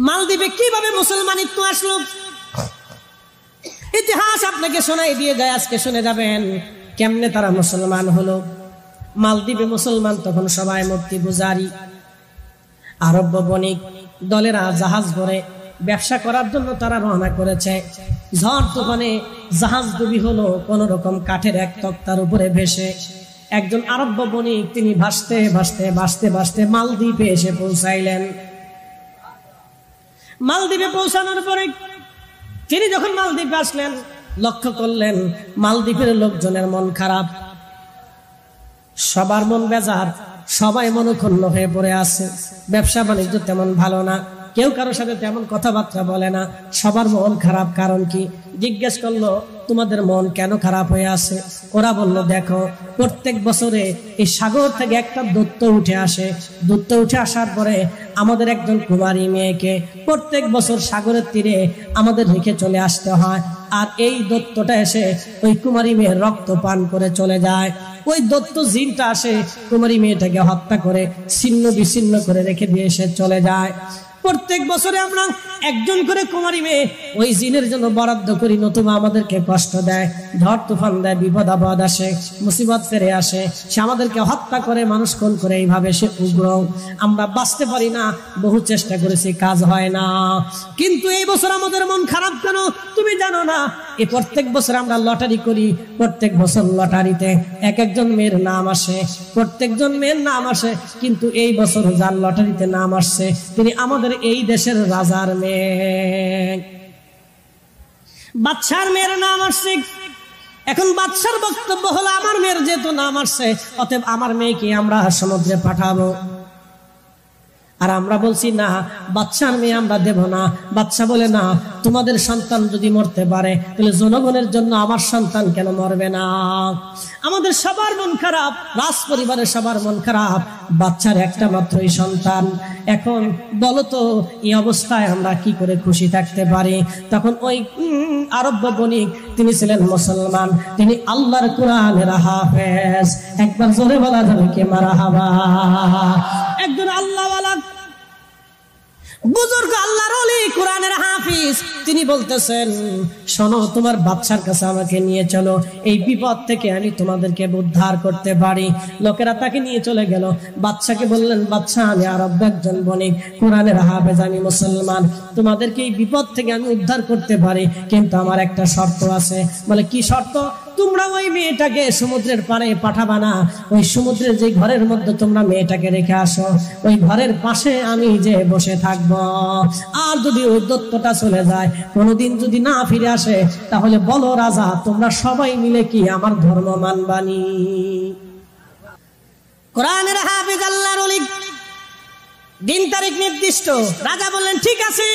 মালদ্বীপে কিভাবে মুসলমানিত্ব আসলো ইতিহাস আপনাকে শোনাই দিয়ে যায়, আজকে শুনে যাবেন কেমনে তারা মুসলমান হলো। মালদ্বীপে মুসলমান তখন সবাই মূর্তি পূজারী। আরব বণিক দলেরা জাহাজ ভরে ব্যবসা করার জন্য তারা রওনা করেছে। ঝড় তুফানে জাহাজ ডুবি হলো কোন রকম কাঠের এক তক্তার উপরে ভেসে। একজন আরব বণিক তিনি ভাসতে ভাসতে ভাসতে ভাসতে মালদ্বীপে এসে পৌঁছাইলেন। মালদ্বীপে পৌঁছানোর পরে তিনি যখন মালদ্বীপে আসলেন, লক্ষ্য করলেন মালদ্বীপের লোকজনের মন খারাপ, সবার মন বেজার, সবাই মনক্ষুণ্ণ হয়ে পড়ে আছে। ব্যবসা বাণিজ্য তেমন ভালো না, কেউ কারোর সাথে তেমন কথাবার্তা বলে না, সবার মন খারাপ। কারণ কি? জিজ্ঞেস করলো তোমাদের মন কেন খারাপ হয়ে আছে? ওরা বলল দেখো, প্রত্যেক বছরে এই সাগর থেকে একটা দৈত্য উঠে আসে। দৈত্য উঠে আসার পরে আমাদের একজন কুমারী মেয়েকে প্রত্যেক বছর সাগরের তীরে আমাদের রেখে চলে আসতে হয়। আর এই দৈত্যটা এসে ওই কুমারী মেয়ের রক্ত পান করে চলে যায়। ওই দৈত্য জিনটা আসে কুমারী মেয়েটাকে হত্যা করে ছিন্ন বিচ্ছিন্ন করে রেখে দিয়ে এসে চলে যায়। প্রত্যেক বছরে আমরা একজন করে কুমারী মেয়ে ওই জিনের জন্য বরাদ্দ করি, নতুবা আমাদেরকে কষ্ট দেয়, ঝড় তুফান দেয়, বিপদ আপদ আসে, মুসিবত ফিরে আসে, সে আমাদেরকে হত্যা করে, মানুষ খুন করে। এইভাবে সে উগ্র, আমরা বাঁচতে পারি না, বহু চেষ্টা করেছি, কাজ হয় না। কিন্তু এই বছর আমাদের মন খারাপ কেন তুমি জানো না? এই প্রত্যেক বছর আমরা লটারি করি, প্রত্যেক বছর লটারিতে এক একজন মেয়ের নাম আসে, প্রত্যেকজন মেয়ের নাম আসে, কিন্তু এই বছর যার লটারিতে নাম আসছে তিনি আমাদের এই দেশের রাজার মেয়ে, বাদশার মেয়ের নাম আসছে। এখন বাদশার বক্তব্য হলো আমার মেয়ের যেহেতু নাম আসছে, অতএব আমার মেয়েকে আমরা সমুদ্রে পাঠাবো। আর আমরা বলছি না, বাদশার মেয়ে আমরা দেব না। বাদশা বলে না, তোমাদের সন্তান যদি মরতে পারে তাহলে জনগণের জন্য আমার সন্তান কেন মরবে না? আমাদের সবার মন খারাপ, রাজ পরিবারের সবার মন খারাপ, বাচ্চার একটা মাত্রই সন্তান। এখন বলো তো এই অবস্থায় আমরা কি করে খুশি থাকতে পারি? তখন ওই আরব বণিক তিনি ছিলেন মুসলমান, তিনি আল্লাহর কোরআনের হাফেজ। একবার জোরে বলা যাবে কি মারহাবা? একজন আল্লাহওয়ালা বুজুর্গ আল্লাহর ওলি, কোরআনের হাফিজ, তিনি বলতেছেন শোনো, তোমার বাদশার কাছে আমাকে নিয়ে চলো, এই বিপদ থেকে আমি তোমাদেরকে উদ্ধার করতে পারি। লোকেরা তাকে নিয়ে চলে গেল। বাদশাকে বললেন, বাদশা আমি আরব একজন বণিক, কোরআনের হাফেজ, আমি মুসলমান, তোমাদেরকে এই বিপদ থেকে আমি উদ্ধার করতে পারি, কিন্তু আমার একটা শর্ত আছে। বলে কি শর্ত? তোমরা ওই মেয়েটাকে সমুদ্রের পাড়ে পাঠাবা না, ওই সমুদ্রের যে ঘরের মধ্যে তোমরা মেয়েটাকে রেখে আসো, ওই ঘরের পাশে আমি যে বসে থাকবো। আর যদি ওই দৈত্যটা চলে যায়, কোনোদিন যদি না ফিরে আসে, তাহলে বলো রাজা, তোমরা সবাই মিলে কি আমার ধর্ম মানবানি? কোরআনের হাফেজ আল্লাহর ওলি, দিন তারিখ নির্দিষ্ট। রাজা বললেন ঠিক আছে,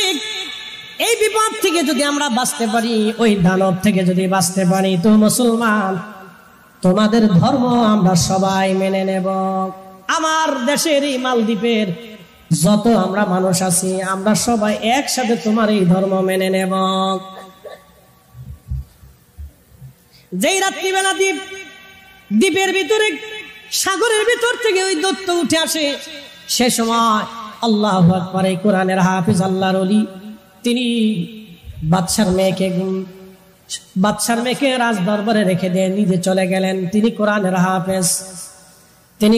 এই বিপদ থেকে যদি আমরা বাঁচতে পারি, ওই দানব থেকে যদি বাঁচতে পারি, তো মুসলমান তোমাদের ধর্ম আমরা সবাই মেনে নেব। আমার দেশের এই মালদ্বীপের যত আমরা মানুষ আছি, আমরা সবাই একসাথে তোমার এই ধর্ম মেনে নেব। যেই রাত্রিবেলা দ্বীপের ভিতরে, সাগরের ভিতর থেকে ওই দৈত্য উঠে আসে, সে সময় আল্লাহু আকবার, এই কোরআনের হাফেজ আল্লাহর ওলি তিনি বাদশার মেয়েকে রাজ দরবারে রেখে দিয়ে নিজে চলে গেলেন। তিনি কোরআনের হাফেজ, তিনি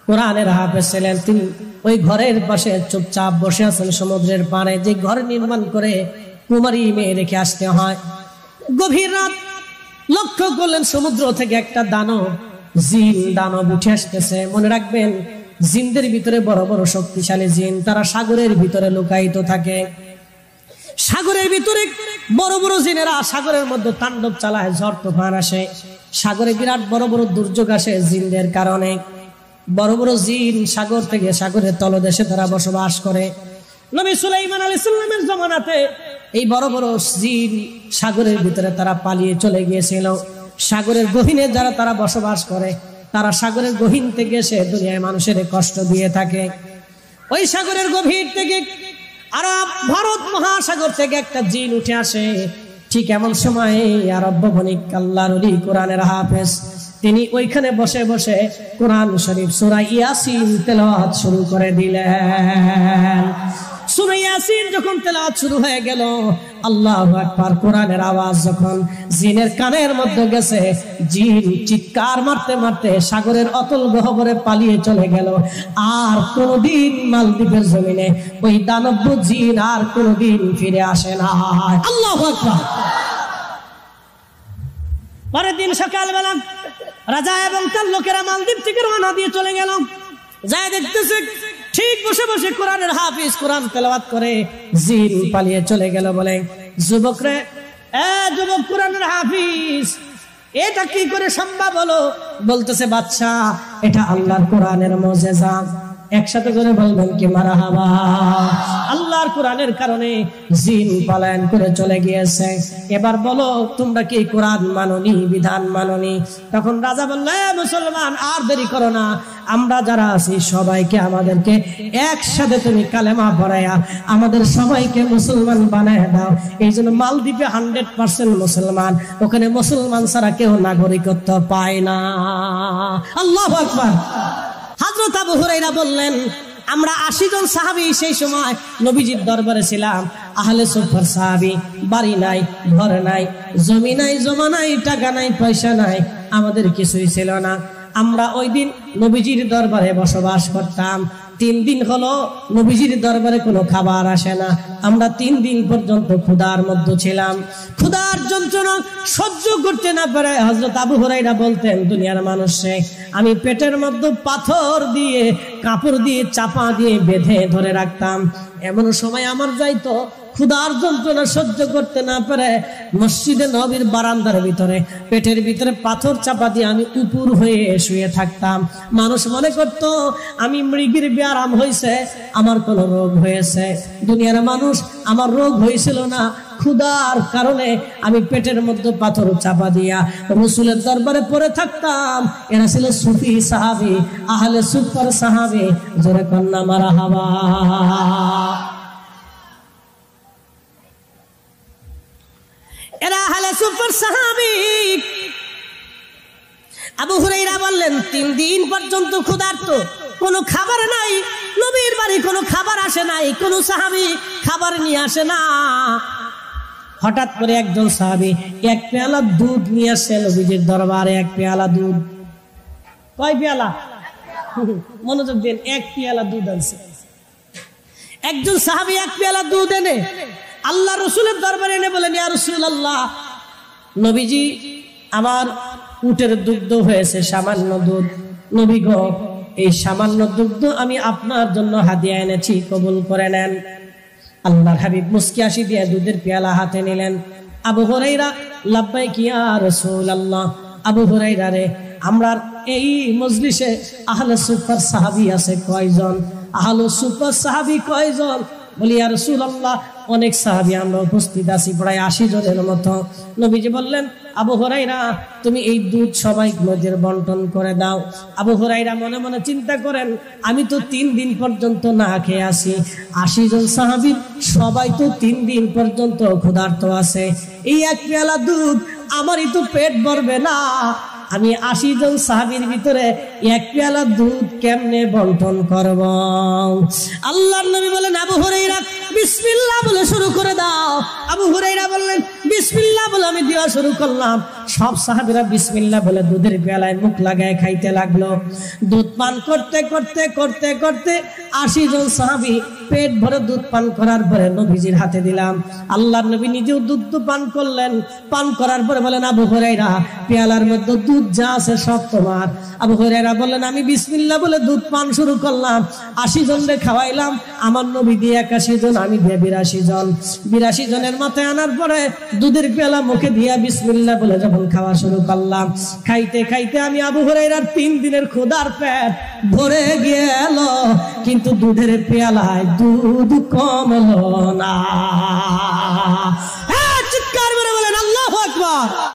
কোরআনের হাফেজ ছিলেন। তিনি ওই ঘরের পাশে চুপচাপ বসে আছেন সমুদ্রের পাড়ে, যে ঘর নির্মাণ করে কুমারী মেয়ে রেখে আসতে হয়। গভীর রাত, লক্ষ্য করলেন সমুদ্র থেকে একটা জিন দানব উঠে আসতেছে। মনে রাখবেন, জিনদের ভিতরে বড় বড় শক্তিশালী জিন, তারা সাগরের ভিতরে লুকায়িত থাকে। সাগরের ভিতরে বড় বড় জিনেরা সাগরের মধ্যে তাণ্ডব চালায়, ঝড় তুফান আসে, সাগরে বিরাট বড় বড় দুর্যোগ আসে জিনদের কারণে। বড় বড় জিন সাগর থেকে, সাগরের তলদেশে তারা বসবাস করে। নবী সুলাইমান আলাইহিস সালামের জামানাতে এই বড় বড় জিন সাগরের ভিতরে তারা পালিয়ে চলে গিয়েছিল। সাগরের গহীনে যারা তারা বসবাস করে, তারা সাগরের গহীন থেকে এসে দুনিয়ায় মানুষের কষ্ট দিয়ে থাকে। ওই সাগরের গভীর থেকে আরব ভারত মহাসাগর থেকে একটা জিন উঠে আসে। ঠিক এমন সময় আরব বণিক আল্লাহর ওলি কোরআনের হাফেজ তিনি ওইখানে বসে বসে কোরআন শরীফ সূরা ইয়াসিন তেলাওয়াত শুরু করে দিলেন। ইয়াসিন যখন তেলাওয়াত শুরু হয়ে গেল, আল্লাহু আকবার, কোরআনের আওয়াজ যখন জিনের কানের মধ্যে গেছে, জিন চিৎকার মারতে মারতে সাগরের অতল গহ্বরে পালিয়ে চলে গেল। আর কোনদিন মালদ্বীপের জমিনে ওই দানব জিন আর কোনদিন ফিরে আসে না। আল্লাহু আকবার। পরের দিন সকালবেলা রাজা এবং তার লোকেরা মালদ্বীপ থেকে রওনা দিয়ে চলে গেল। যায় দেখতেছে ঠিক বসে বসে কোরআনের হাফিজ কোরআন তেলাওয়াত করে, জিন পালিয়ে চলে গেল। বলে, যুবক রে, যুবক কোরআনের হাফিজ, এটা কি করে সম্ভব হলো? বলতেছে, বাদশা, এটা আল্লাহর কোরআনের মুজিজা। একসাথে করে বলবেন কি মারহাবা। আল্লাহর কোরআনের কারণে জিন পলায়ন করে চলে গিয়েছে। এবার বলো, তোমরা কি কোরআন মাননি, বিধান মাননি? তখন রাজা বলল, মুসলমান, আর দেরি করো না, আমরা যারা আছি সবাইকে আমাদেরকে একসাথে তুমি কালেমা পড়ায়া আমাদের সবাইকে মুসলমান বানায় দাও। এই জন্য মালদ্বীপে 100% মুসলমান, ওখানে মুসলমান ছাড়া কেউ নাগরিকত্ব পায় না। আল্লাহু আকবার। হযরত আবু হুরায়রা বললেন, আমরা 80 জন সাহাবী সেই সময় নবীজির দরবারে ছিলাম। আহলে সুফার সাহাবী, বাড়ি নাই, ঘর নাই, জমি নাই, জমা নাই, টাকা নাই, পয়সা নাই, আমাদের কিছুই ছিল না। আমরা ওই দিন নবীজির দরবারে বসবাস করতাম। 3 দিন হলো নবীজির দরবারে কোনো খাবার আসে না। আমরা 3 দিন পর্যন্ত ক্ষুধার মধ্যে ছিলাম। ক্ষুধার যন্ত্রণা সহ্য করতে না পারে হযরত আবু হুরায়রা বলতেন, দুনিয়ার মানুষে আমি পেটের মধ্যে পাথর দিয়ে, কাপড় দিয়ে, চাপা দিয়ে বেঁধে ধরে রাখতাম। এমন সময় আমার যাইতো ক্ষুধার যন্ত্রণা সহ্য করতে না পারে মসজিদে নবীর বারান্দার ভিতরে পেটের ভিতরে পাথর চাপা দিয়ে আমি উপর হয়ে শুয়ে থাকতাম। মানুষ মনে করত আমি মৃগীর ব্যারাম হয়েছে, আমার কোনো রোগ হয়েছে। দুনিয়ার মানুষ, আমার রোগ হয়েছিল না, ক্ষুধার কারণে আমি পেটের মধ্যে পাথর চাপা দিয়া রাসূলের দরবারে পড়ে থাকতাম। এরা ছিল সুফি সাহাবী, আহলে সুফার সাহাবী। জোরে কন্না মারহাবা। এরা আহলে সুফার সাহাবী। আবু হুরায়রা বললেন, 3 দিন পর্যন্ত ক্ষুধার্ত, কোনো খাবার নাই, নবীর বাড়ি কোনো খাবার আসে নাই, কোনো সাহাবী খাবার নিয়ে আসে না। হঠাৎ করে একজন সাহাবী 1 পেয়ালা দুধ নিয়ে আসে নবীজির দরবারে। 1 পেয়ালা দুধ। কয় পেয়ালা? মনোযোগ দিন, 1 পেয়ালা দুধ আনছে। একজন সাহাবী 1 পেয়ালা দুধ এনে আল্লাহ রসুলের দরবারে এনে বলেন, ইয়া রাসূলুল্লাহ, নবীজি, আমার উটের দুগ্ধ হয়েছে সামান্য দুধ, নবী গো, এই সামান্য দুগ্ধ আমি আপনার জন্য হাদিয়া এনেছি, কবুল করে নেন। আল্লাহর হাবিব মুস্কি হাসি দিয়ে দুধের পেয়ালা হাতে নিলেন। আবু হুরায়রা, লাব্বাইক ইয়া রাসূলুল্লাহ। আবু হুরায়রা রে, আমরা এই মজলিসে আহলে সুফার সাহাবী আছে কয়জন? আহলে সুফার সাহাবী কয়জন? বলি, ইয়া রাসূলুল্লাহ, অনেক সাহাবী আমরা উপস্থিত আছি, প্রায় 80 জনের মতো। নবীজি বললেন, আবু হুরায়রা, তুমি এই দুধ সবাই নদীর বন্টন করে দাও। আবু হুরায়রা মনে মনে চিন্তা করেন, আমি তো 3 দিন পর্যন্ত না খেয়ে আছি, 80 জন সাহাবী সবাই তো 3 দিন পর্যন্ত ক্ষুধার্ত আছে, এই 1 পেয়ালা দুধ আমারই তো পেট ভরবে না। আমি 80 জন সাহাবীর ভিতরে 1 পেয়ালা দুধ কেমনে বন্টন করব? আল্লাহর নবী বলেন, আবু হুরায়রা, বিসমিল্লাহ বলে শুরু করে দাও। আবু হুরায়রা বললেন, বিসমিল্লাহ বলে আমি দেওয়া শুরু করলাম। সব সাহাবীরা বিসমিল্লাহ বলে দুধের পেয়ালায় মুখ লাগায় খাইতে লাগলো। দুধ পান করতে করতে করতে করতে 80 জন সাহাবী পেট ভরে দুধ পান করার পরে নবীজির হাতে দিলাম। আল্লাহর নবী নিজেও দুধ পান করলেন। পান করার পরে বলেন, আবু হুরায়রা, পেয়ালার মধ্যে দুধ যা আছে সব তোমার। আবু হুরায়রা বললেন, আমি বিসমিল্লাহ বলে দুধ পান শুরু করলাম, 80 জনরে খাওয়াইলাম। আমার নবী দিয়ে 81 জন, আমি দিয়ে 82 জন। 82 জনের মাথায় আনার পরে দুধের পেয়ালা মুখে দিয়া বিসমিল্লাহ বলে যখন খাওয়া শুরু করলাম, খাইতে খাইতে আমি আবু হুরায়রার 3 দিনের ক্ষুধার পেট ভরে গেল, কিন্তু দুধের পেয়ালায় দুধ কমলো না। চিৎকার করে বলেন আল্লাহু আকবার।